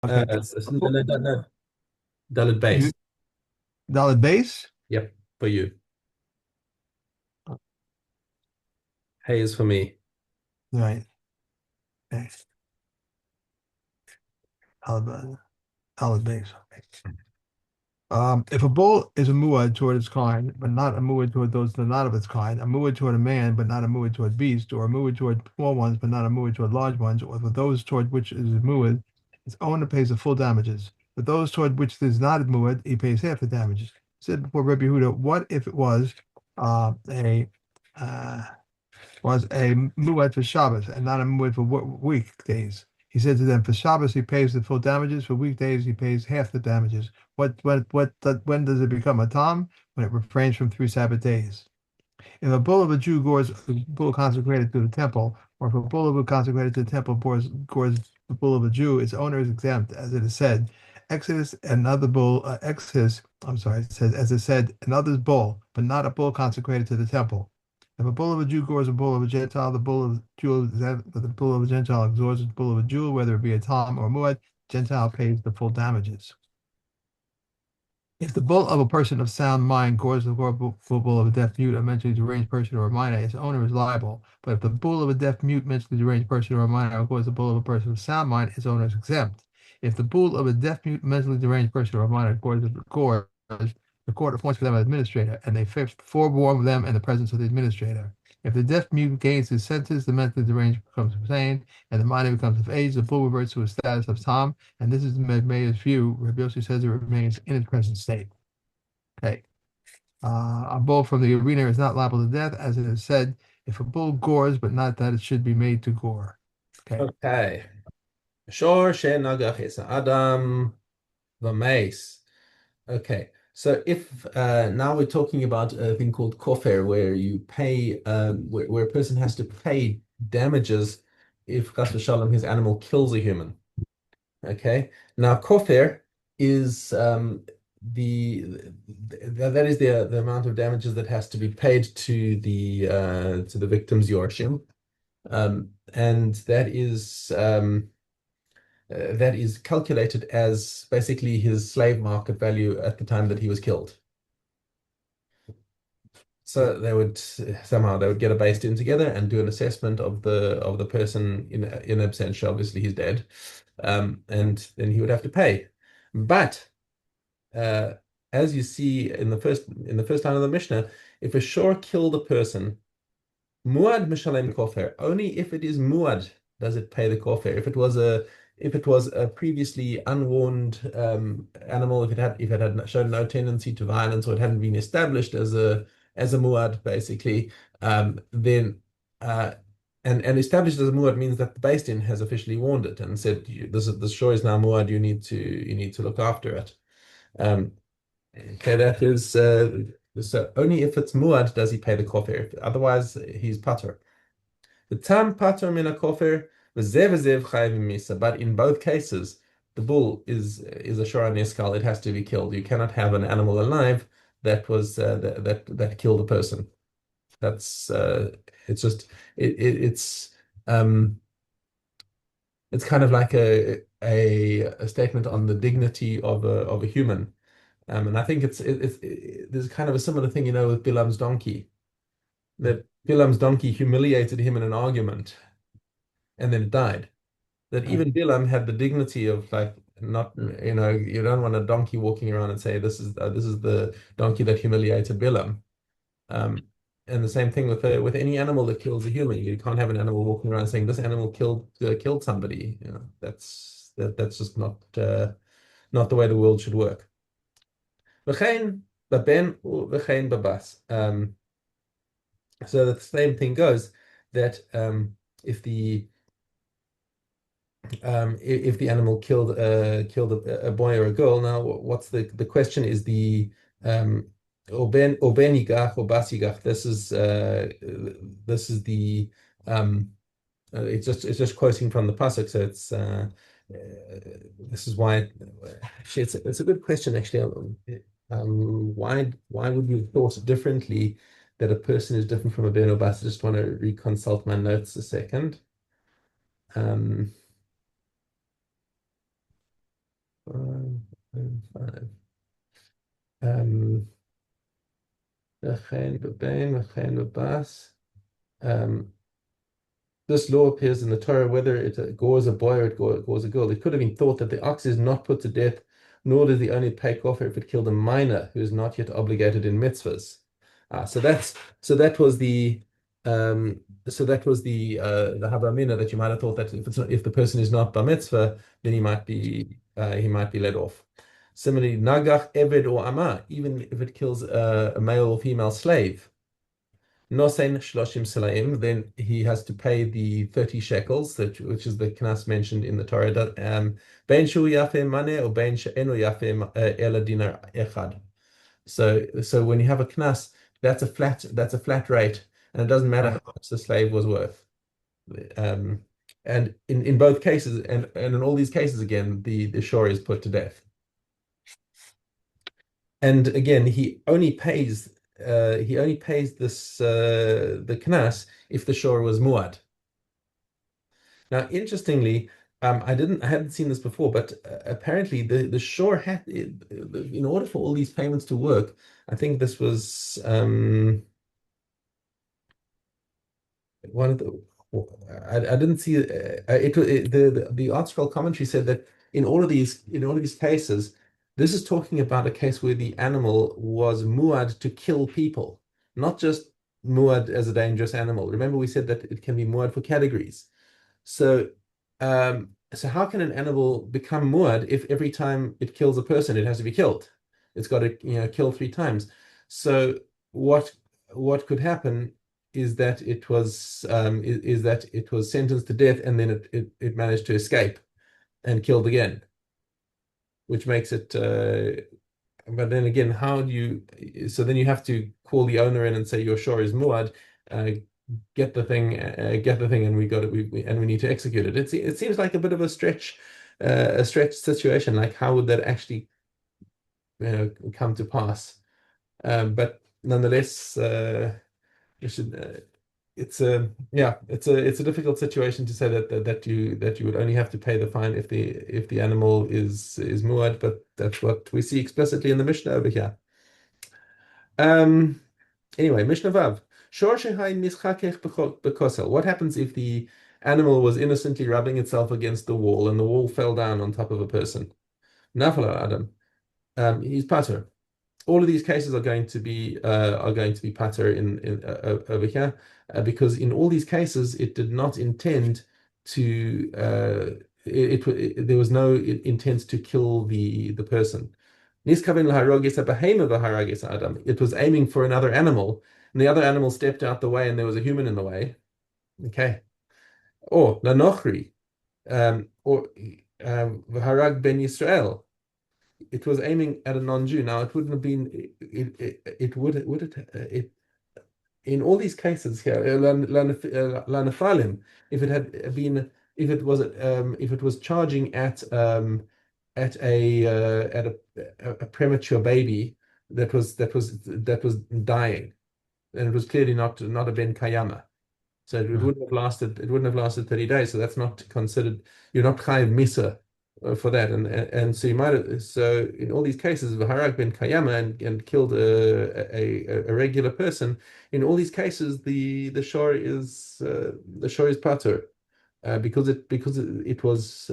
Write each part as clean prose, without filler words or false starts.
Okay. No, no, no, no. Dalit You base. Dalit base? Yep, for you. Hay is for me. Right. Okay. Dalit base. Okay. If a bull is a muad toward its kind, but not a muad toward those that are not of its kind, a muad toward a man, but not a muad toward beast, or a muad toward small ones, but not a muad toward large ones, or for those toward which is a muad, its owner pays the full damages. For those toward which is not a muad, he pays half the damages. Said before Rabbi Yehuda, what if it was uh, a uh, muad for Shabbos and not a muad for weekdays? He said to them, for Shabbos he pays the full damages, for weekdays he pays half the damages. When does it become a tom? When it refrains from 3 Sabbath days. If a bull of a Jew gores a bull consecrated to the temple, or if a bull of a consecrated to the temple gores the bull of a Jew, its owner is exempt, as it is said. I'm sorry, it says, as it said, another's bull, but not a bull consecrated to the temple. If a bull of a Jew gores a bull of a Gentile, the bull of a Jew, the bull of a Gentile exhorts the bull of a Jew, whether it be a tom or a muad, Gentile pays the full damages. If the bull of a person of sound mind gores the full bull of a deaf mute, a mentally deranged person, or a minor, its owner is liable. But if the bull of a deaf mute, mentally deranged person, or a minor gores the bull of a person of sound mind, its owner is exempt. If the bull of a deaf mute, mentally deranged person, or a minor gores, the court appoints for them an administrator, and they forewarn them in the presence of the administrator. If the deaf mute gains his senses, the mentally deranged becomes insane, and the minor becomes of age, the bull reverts to his status of Tom, and this is the Mayor's view. Rabbi Yossi says it remains in its present state. Okay. A bull from the arena is not liable to death, as it is said, if a bull gores, but not that it should be made to gore. Okay. Okay. Shor Shenagach is Adam the mace. Okay. So if now we're talking about a thing called kofar, where you pay, where a person has to pay damages if Chas v'shalom his animal kills a human. Okay. Now, kofir is that is the amount of damages that has to be paid to the victim's yorshim, and that is calculated as basically his slave market value at the time that he was killed. Okay. So they would somehow they would get a based in together and do an assessment of the person in absentia. Obviously, he's dead, and then he would have to pay. But uh, as you see in the first line of the Mishnah, if a shore killed a person, muad mishalem kofer. Only if it is muad does it pay the kofer. If it was a previously unwarned animal, if it had shown no tendency to violence or it hadn't been established as a muad, basically, then and established as a muad means that the Beis Din has officially warned it and said this shore is now muad. You need to look after it. Um, Okay, that is so only if it's muad does he pay the kofir. Otherwise, he's pater. The tam pater min a kofir, v'zev v'zev chayv misa. But in both cases, the bull is a shora neskal. It has to be killed. You cannot have an animal alive that killed a person. That's it's just it's um it's kind of like a statement on the dignity of a human. And I think there's kind of a similar thing, with Bilam's donkey. That Bilam's donkey humiliated him in an argument, and then it died. That Right. even Bilam had the dignity of like not, you don't want a donkey walking around and say this is the donkey that humiliated Bilam. Um, and the same thing with any animal that kills a human. You can't have an animal walking around saying this animal killed somebody. That's just not the way the world should work. וכן בבן וכן בבת. So the same thing goes that if the animal killed a boy or a girl. Now, what's the question is the or ben yigach or bas yigach. This is the it's just quoting from the pasuk. So this is why actually it's a good question actually. Why would you have thought differently that a person is different from a ben or bas? I just want to reconsult my notes a second. Um, Um, וכן בבן, וכן בבas. Um, this law appears in the Torah whether it gores a boy or it gores a girl. It could have been thought that the ox is not put to death, nor does the owner pay kofar if it killed a minor who is not yet obligated in mitzvahs. So that was the um, the havamina that you might have thought that if the person is not bar mitzvah, then he might be let off. Similarly, nagach, eved, or ama, even if it kills a male or female slave, Nosen Shloshim Selaim, then he has to pay the 30 shekels, which is the knas mentioned in the Torah. Ben shu yafeh maneh or ben she'eno yafeh ela dinar echad. So when you have a knas, that's a flat rate, and it doesn't matter Right. how much the slave was worth. Um, and in both cases, and in all these cases again, the shore is put to death. And again, he only pays this the knas if the shore was muad. Now, interestingly, I hadn't seen this before, but apparently the shore had in order for all these payments to work. I think this was one of the I didn't see the article commentary said that in all of these cases, this is talking about a case where the animal was muad to kill people, not just muad as a dangerous animal. Remember, we said that it can be muad for categories. So, so how can an animal become muad if every time it kills a person, it has to be killed? It's got to, kill three times. So what what could happen is that it was sentenced to death and then it managed to escape and killed again, which makes it. But then again, how do you? So then you have to call the owner in and say your shore is muad. Uh, get the thing, and we need to execute it. It seems like a bit of a stretch situation. Like how would that actually come to pass? But nonetheless, you should. It's a difficult situation to say that you would only have to pay the fine if the animal is muad, but that's what we see explicitly in the Mishnah over here. Um, Anyway, Mishnah Vav. Shor shehai mischakech bekosel. What happens if the animal was innocently rubbing itself against the wall and the wall fell down on top of a person? Nafala Adam. He's pater. All of these cases are going to be pater in over here because in all these cases it did not intend to there was no intent to kill the person. Niskaven laharogis habahema v'haragis adam. It was aiming for another animal, and the other animal stepped out the way, and there was a human in the way. Okay. Or lanochri, or v'harag ben Yisrael. It was aiming at a non-Jew. Now, it wouldn't have been. It would it in all these cases here, lanafalim. If it had been, if it was charging at a premature baby that was dying, and it was clearly not a ben kayama. So Right. it wouldn't have lasted 30 days. So that's not considered, you're not chayiv misa for that. And so you might have, so in all these cases, Vaharag ben Kayama and killed a regular person, in all these cases, the shore is patur. It was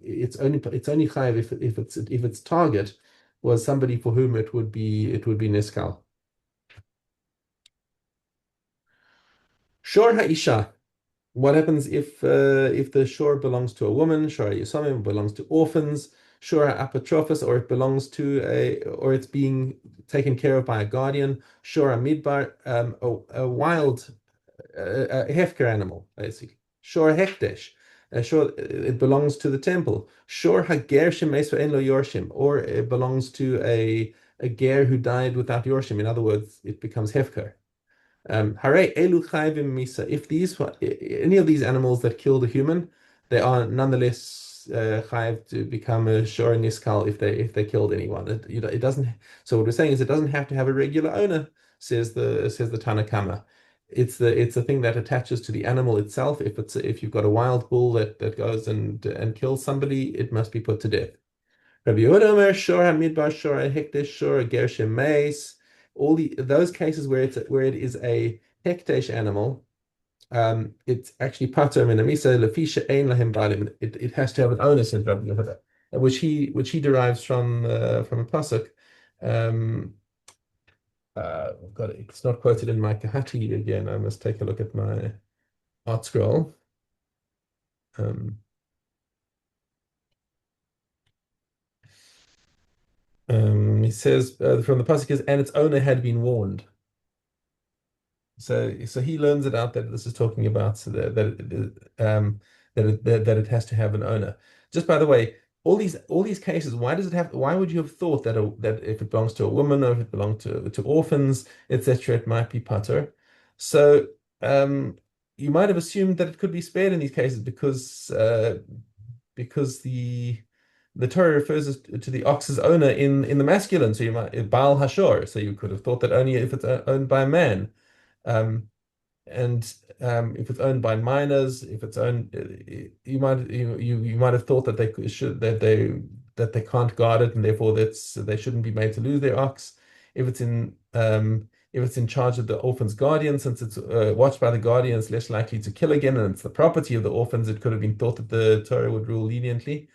it's only chayiv if its target was somebody for whom it would be niskal. Shor ha'isha. What happens if the shore belongs to a woman, shore yisomim belongs to orphans, shore apatrophos, or it belongs to or it's being taken care of by a guardian, shore midbar, a wild a hefker animal, basically. Shore hekdesh, shore it belongs to the temple. Shore hagershim meisra lo yorshim, or it belongs to a ger who died without yorshim. In other words, it becomes hefker. Hare elu chayvim misa. If any of these animals that killed a human, they are nonetheless chayv to become a shor niskal if they killed anyone. It doesn't. So what we're saying is it doesn't have to have a regular owner. Says the Tanakama. It's a thing that attaches to the animal itself. If you've got a wild bull that goes and kills somebody, it must be put to death. Rabbi Yehuda Omer Shor HaMidbar Shor HaHekdesh Shor Gershom Meis. All those cases where it is a hekdesh animal, it's actually pater min amisa lefisha ein lahem balim. It has to have an owner, says Rabbi Yehuda, which he derives from a pasuk. Um, it's not quoted in my Kahati again. I must take a look at my art scroll. Um, he says from the pasuk is, and its owner had been warned. So he learns it out that this is talking about so that it has to have an owner. Just by the way, all these cases, why does it have? Why would you have thought that if it belongs to a woman or if it belonged to orphans, etc., it might be pater? So you might have assumed that it could be spared in these cases because the Torah refers to the ox's owner in the masculine. So you might Baal Hashor. So you could have thought that only if it's owned by a man. Um, and if it's owned by minors, if it's owned, you might have thought that they can't guard it, and therefore they shouldn't be made to lose their ox. If it's in charge of the orphan's guardian, since it's watched by the guardian, it's less likely to kill again, and it's the property of the orphans. It could have been thought that the Torah would rule leniently.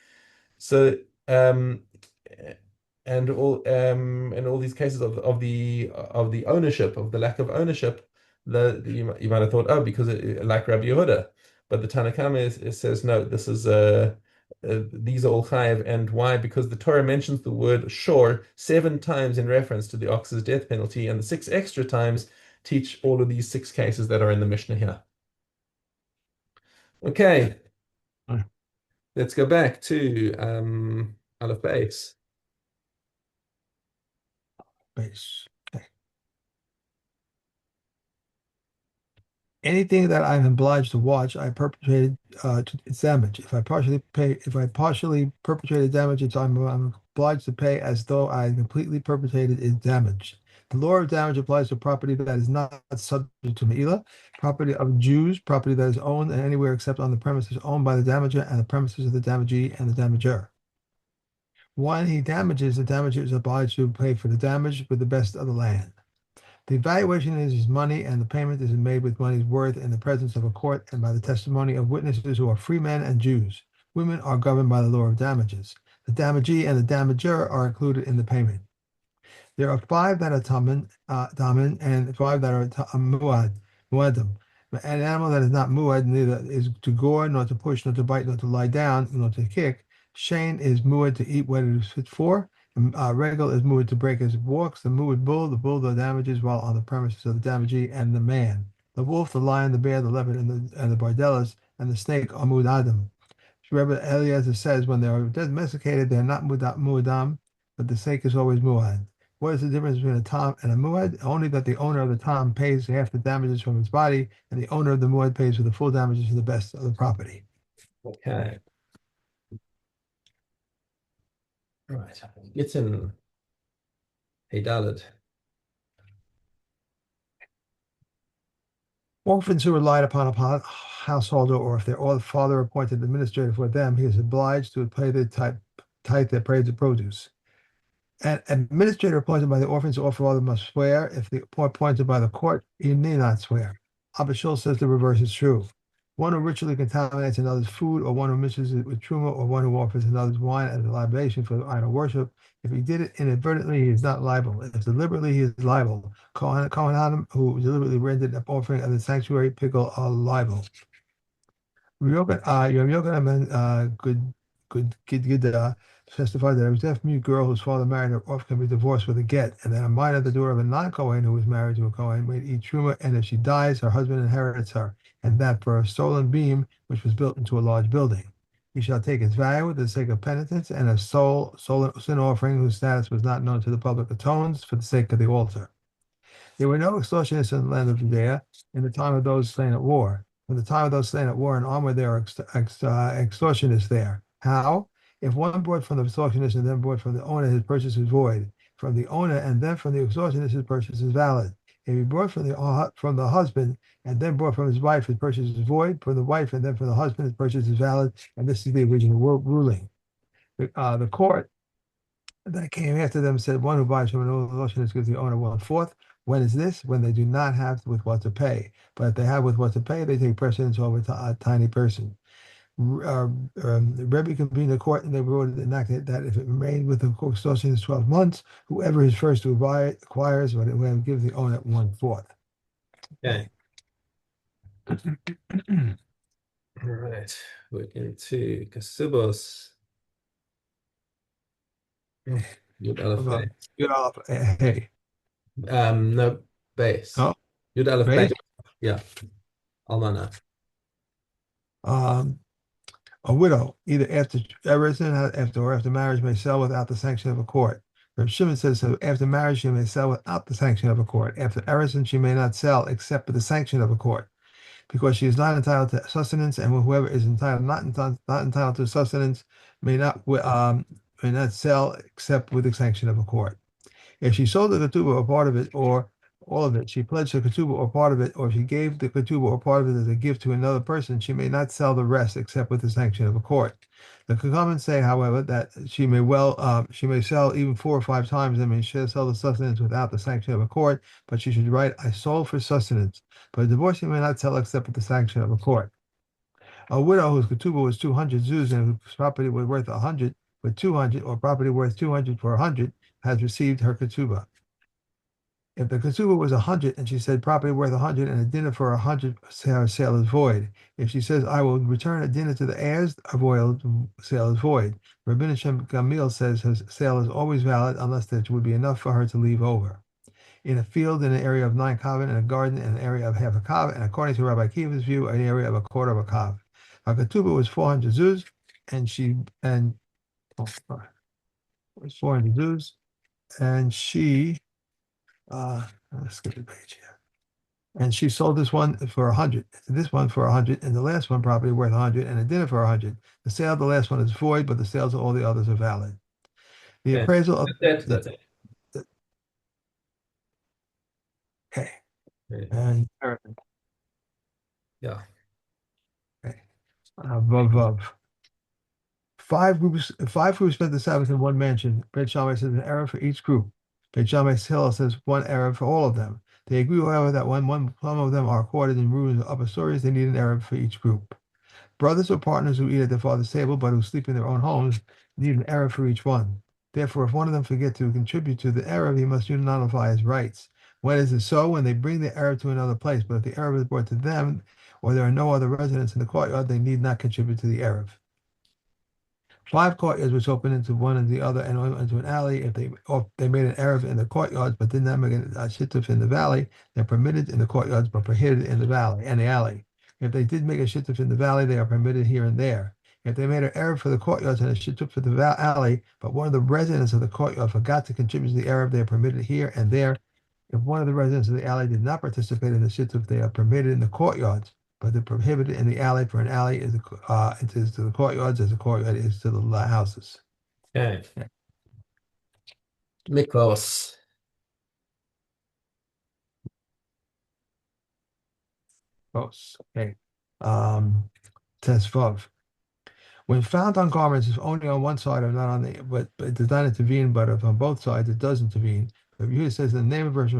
So and all these cases of the ownership, of the lack of ownership, you might have thought, oh, because like Rabbi Yehuda, but the Tanna Kamma says no. These are all chayiv, and why? Because the Torah mentions the word shor 7 times in reference to the ox's death penalty, and the 6 extra times teach all of these 6 cases that are in the Mishnah here. Okay, let's go back to Aleph Beis. Base. Okay. Anything that I'm obliged to watch, I perpetrated its damage. If I partially perpetrated damage, I'm obliged to pay as though I completely perpetrated its damage. The law of damage applies to property that is not subject to Me'ilah, property of Jews, property that is owned and anywhere except on the premises owned by the damager and the premises of the damagee and the damager. When he damages, the damager is obliged to pay for the damage with the best of the land. The evaluation is his money, and the payment is made with money's worth in the presence of a court and by the testimony of witnesses who are free men and Jews. Women are governed by the law of damages. The damagee and the damager are included in the payment. There are 5 that are tamen, and 5 that are muadim. An animal that is not muad neither is to gore, nor to push, nor to bite, nor to lie down, nor to kick. Shane is muad to eat what it is fit for. Regal is muad to break as it walks. The muad bull, the bull that damages while on the premises of the damagee, and the man. The wolf, the lion, the bear, the leopard, and the bardellas, and the snake are muadim. Rebbe Eliezer says when they are domesticated, they're not muadam, but the snake is always muad. What is the difference between a tom and a muad? Only that the owner of the tom pays half the damages from its body, and the owner of the muad pays for the full damages for the best of the property. Okay. Right. It's in Dalet. Orphans who relied upon a householder, or if their father appointed administrator for them, he is obliged to pay the tithe that pays the produce. An administrator appointed by the orphans or father must swear. If the appointed by the court, he need not swear. Abba Shul says the reverse is true. One who ritually contaminates another's food, or one who mixes it with truma, or one who offers another's wine as a libation for idol worship, if he did it inadvertently, he is not liable. If deliberately, he is liable. Kohanim who deliberately rendered an offering of the sanctuary pickle are liable. Yom Yochanan good testified that a deaf-mute girl whose father married her off can be divorced with a get, and that a minor at the door of a non-Kohen who was married to a Kohen may eat truma, and if she dies, her husband inherits her, and that for a stolen beam which was built into a large building. He shall take its value for the sake of penitence, and a stolen sin offering whose status was not known to the public atones for the sake of the altar. There were no extortionists in the land of Judea in the time of those slain at war. In the time of those slain at war in armor, there are extortionists there. How? If one bought from the extortionist and then bought from the owner, his purchase is void. From the owner and then from the extortionist, his purchase is valid. If he bought from the husband and then bought from his wife, his purchase is void. From the wife and then from the husband, his purchase is valid. And this is the original ruling. The court And then came after them and said, one who buys from an auction is gives the owner one fourth. When is this? When they do not have with what to pay. But if they have with what to pay, they take precedence over a tiny person. Rebbe convened a court and they wrote it enacted that if it remained with the custodian 12 months, whoever is first to buy it acquires, but it will give the owner one fourth. Okay. Okay. All right. We're into Kasubos. Yud Aleph About Beis. get off. Hey. No, Beis. Oh, Yud Aleph Beis. base. Yeah, Almana. Um, a widow, either after arisen after or after marriage, may sell without the sanction of a court. Reb Shimon says so after marriage she may sell without the sanction of a court. After arisen she may not sell except with the sanction of a court, because she is not entitled to sustenance, and whoever is not entitled to sustenance may not sell except with the sanction of a court. If she sold the ketubah or part of it or all of it, she pledged the ketubah or part of it, or she gave the ketubah or part of it as a gift to another person, she may not sell the rest except with the sanction of a court. The comments say, however, that she may sell even 4 or 5 times. I mean, she'll sell the sustenance without the sanction of a court, but she should write, "I sold for sustenance." But a divorcee may not sell except with the sanction of a court. A widow whose ketubah was 200 zuz and whose property was worth 100 with 200, or property worth 200 for 100, has received her ketubah. If the ketubah was 100 and she said property worth 100 and a dinner for 100, her sale is void. If she says, I will return a dinner to the heirs, a royal sale is void. Rabbi Shem Gamil says her sale is always valid unless there would be enough for her to leave over. In a field in an area of 9 kav, in a garden in an area of half a kav, and according to Rabbi Kiva's view, an area of a quarter of a kav. Her ketubah was 400 zuz, and she and oh, was 400 zuz, and she let's skip the page here. And she sold this one for 100, this one for 100, and the last one probably worth 100, and a dinner for 100. The sale of the last one is void, but the sales of all the others are valid. The Okay. appraisal of That's it. the, That's it. the okay, Okay. and Yeah. okay, vav. Five groups spent the Sabbath in one mansion. Beit Shammai says an error for each group. Beit Shammai Hill says one error for all of them. They agree, however, that when some of them are quartered in rooms or upper stories, they need an error for each group. Brothers or partners who eat at their father's table but who sleep in their own homes need an Arab for each one. Therefore, if one of them forget to contribute to the Arab, he must nullify his rights. When is it so? When they bring the Arab to another place, but if the Arab is brought to them, or there are no other residents in the courtyard, they need not contribute to the Arab. 5 courtyards which open into one and the other and into an alley. If they made an Arab in the courtyards but did not make a shittuf in the valley, they're permitted in the courtyards but prohibited in the valley and the alley. If they did make a shittuf in the valley, they are permitted here and there. If they made an Arab for the courtyards and a shittuf for the alley, but one of the residents of the courtyard forgot to contribute to the Arab, they are permitted here and there. If one of the residents of the alley did not participate in the shittuf, they are permitted in the courtyards, but they're prohibited in the alley. For an alley it is to the courtyards as a courtyard is to the houses. Okay. Yeah. Mikvos. Gross. Okay. Um, Tesvav. When found on garments, if only on one side or not on the, but it does not intervene, but if on both sides it does intervene. Rabbi Yehuda says in the name of Rabbi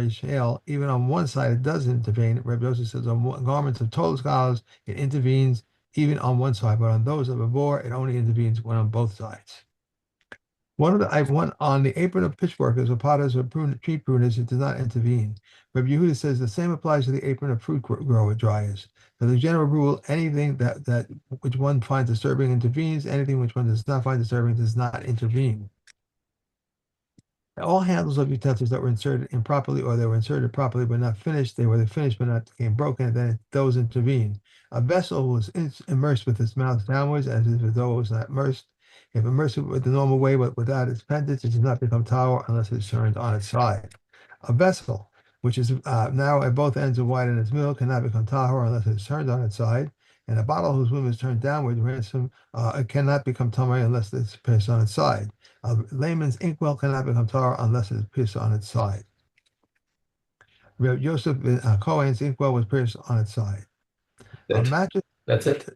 Yisrael, even on one side it does intervene. Rabbi Yosef says on garments of total scholars it intervenes even on one side, but on those of a bore it only intervenes when on both sides. One on the apron of pitch workers or potters or tree pruners, it does not intervene. Rabbi Yehuda says the same applies to the apron of fruit grower dryers. So the general rule, anything that which one finds disturbing intervenes, anything which one does not find disturbing does not intervene. All handles of utensils that were inserted improperly or they were inserted properly but not finished, they were finished but not became broken, then those intervene. A vessel was immersed with its mouth downwards as if though it was not immersed. If immersed with the normal way but without its pendants, it does not become tower unless it is turned on its side. A vessel which is now at both ends of wide in its middle cannot become tower unless it is turned on its side. And a bottle whose rim is turned downward, ransom, it cannot become tamei unless it's placed on its side. A layman's inkwell cannot become tar unless it is pierced on its side. Reb Yosef Cohen's inkwell was pierced on its side. A It. mattress. That's it.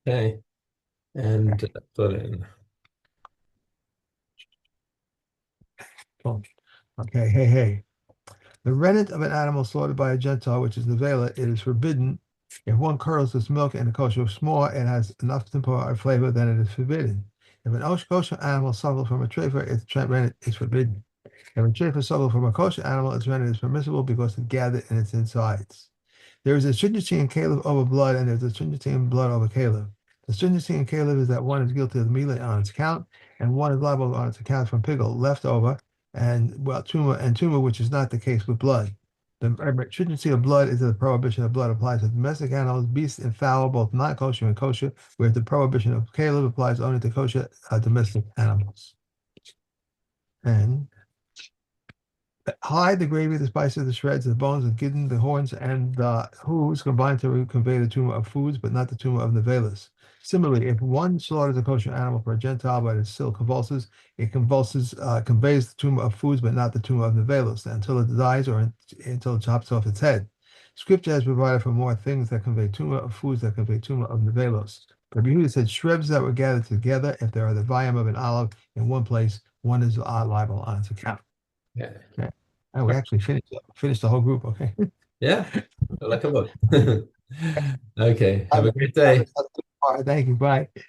Okay. And put in. phone. Okay, hey, hey. The rennet of an animal slaughtered by a Gentile, which is nevela, it is forbidden. If one curdles its milk in a kosher s'more and has enough temper or flavor, then it is forbidden. If an kosher animal suckles from a trefa, its rennet is forbidden. If a trefa suckles from a kosher animal, its rennet is permissible because it gathered in its insides. There is a stringency in Caleb over blood, and there's a stringency in blood over Caleb. The stringency in Caleb is that one is guilty of melee on its account, and one is liable on its account from pickle left over, and well, tumor, which is not the case with blood. The stringency of blood is that the prohibition of blood applies to domestic animals, beasts, and fowl, both not kosher and kosher, whereas the prohibition of Caleb applies only to kosher domestic animals. And hide the gravy, the spices, the shreds, the bones, the kidney, the horns, and the hooves combined to convey the tumor of foods, but not the tumor of nevelas. Similarly, if one slaughters a kosher animal for a Gentile, but it still convulses, it conveys the tumor of foods, but not the tumor of nevelas, until it dies or until it chops off its head. Scripture has provided for more things that convey tumor of foods that convey tumor of nevelos. But Yehuda said shreds that were gathered together, if there are the volume of an olive in one place, one is liable on its account. Yeah. Okay. Oh, we actually finished the whole group. Okay. Yeah. I like a book. Okay. Have I'm a great day. All right, thank you. Bye.